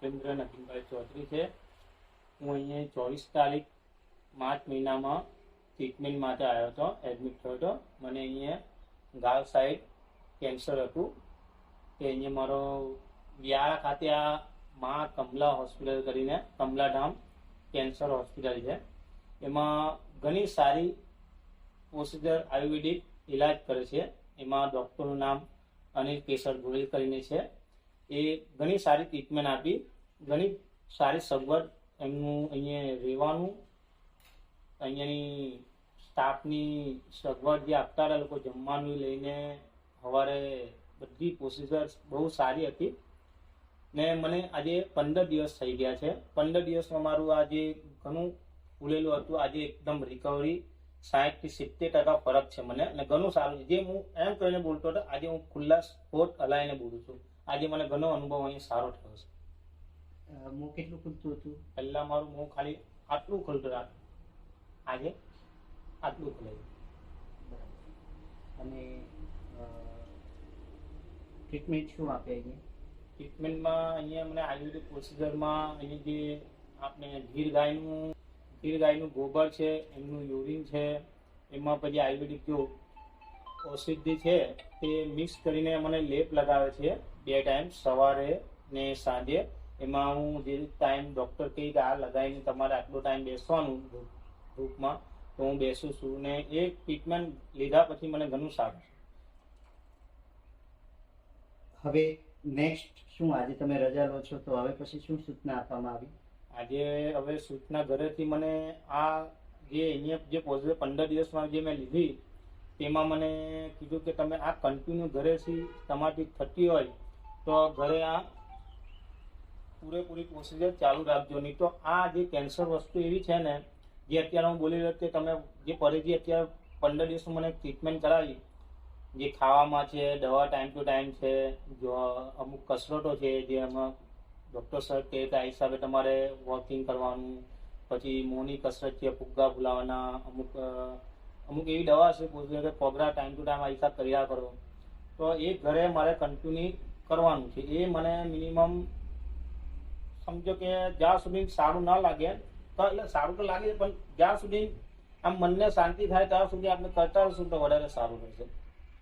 ભૂપેન્દ્ર નવીનભાઈ ચૌધરી છે. હું અહીંયા 24 તારીખ માર્ચ મહિનામાં ટ્રીટમેન્ટ માટે આવ્યો હતો, એડમિટ થયો હતો. મને અહીંયા ગાલ સાઈડ કેન્સર હતું. તે અહીંયા મારો વ્યારા ખાતે આ મા કમલા હોસ્પિટલ કરીને કમલાધામ કેન્સર હોસ્પિટલ છે. એમાં ઘણી સારી પ્રોસિજર આયુર્વેદિક ઇલાજ કરે છે. એમાં ડૉક્ટરનું નામ અનિલ કેસર ગોહિલ કરીને છે. એ ઘણી સારી ટ્રીટમેન્ટ આપી, ઘણી સારી સગવડ, એમનું અહીંયા રહેવાનું, અહીંયાની સ્ટાફની સગવડ જે આપતા હતા લોકો, જમવાનું લઈને સવારે બધી પ્રોસિજર બહુ સારી હતી. ને મને આજે 15 દિવસ થઈ ગયા છે. 15 દિવસમાં મારું આજે ઘણું ફૂલેલું હતું, આજે એકદમ રિકવરી 60 થી 70% ફરક છે મને, અને ઘણું સારું છે. જે હું એમ કહીને બોલતો હતો, આજે હું ખુલ્લા સ્પોટ હલાવીને બોલું છું. આજે મને ઘણો અનુભવ અહીં સારો થયો છે. મોં કેટલું ખુલતું હતું? પહેલા મારું મોં ખાલી આટલું ખુલતું હતું, આજે આટલું ખુલે છે. અને ટ્રીટમેન્ટ શું આપે અહીંયા? ટ્રીટમેન્ટમાં અહીંયા મને આયુર્વેદિક પ્રોસિજરમાં અહીંયા જે આપણે ગીર ગાયનું ગોબર છે, એમનું યુરિન છે, એમાં પછી આયુર્વેદિક જો ઔષધિ છે તે મિક્સ કરીને મને લેપ લગાવે છે 2 ટાઈમ, સવારે ને સાંજે. એમાં હું જે ટાઈમ ડૉક્ટર કહે કે આ લગાવીને તમારે આટલો ટાઈમ બેસવાનું ધૂપમાં, તો હું બેસું છું. ને એ ટ્રીટમેન્ટ લીધા પછી મને ઘણું સારું છે. હવે નેક્સ્ટ શું? આજે તમે રજા લો છો, તો હવે પછી શું સૂચના આપવામાં આવી? આજે હવે સૂચના ઘરેથી મને આ જે અહીંયા જે પોઝિટિવ 15 દિવસમાં જે મેં લીધી, તેમાં મને કીધું કે તમે આ કન્ટિન્યુ ઘરેથી તમારાથી થતી હોય તો ઘરે આ પૂરેપૂરી પ્રોસિજર ચાલુ રાખજો. નહીં તો આ જે કેન્સર વસ્તુ એવી છે ને, જે અત્યારે હું બોલી રહ્યો કે તમે જે પરેજી અત્યારે 15 દિવસમાં મને ટ્રીટમેન્ટ કરાવી, જે ખાવામાં છે, દવા ટાઈમ ટુ ટાઈમ છે, જો અમુક કસરતો છે જે એમાં ડૉક્ટર સાહેબ કહે કે આ હિસાબે તમારે વોકિંગ કરવાનું, પછી મોંની કસરત છે, ફુગ્ગા ફૂલાવાના, અમુક એવી દવા છે કે પગરા ટાઈમ ટુ ટાઈમ આ હિસાબ કર્યા કરો. તો એ ઘરે મારે કન્ટિન્યુ કરવાનું છે. એ મને મિનિમમ સમજો કે જ્યાં સુધી સારું ના લાગે, તો એટલે સારું તો લાગે પણ જ્યાં સુધી આમ મનને શાંતિ થાય ત્યાં સુધી આપણે કરતા રહીશું તો વધારે સારું રહેશે.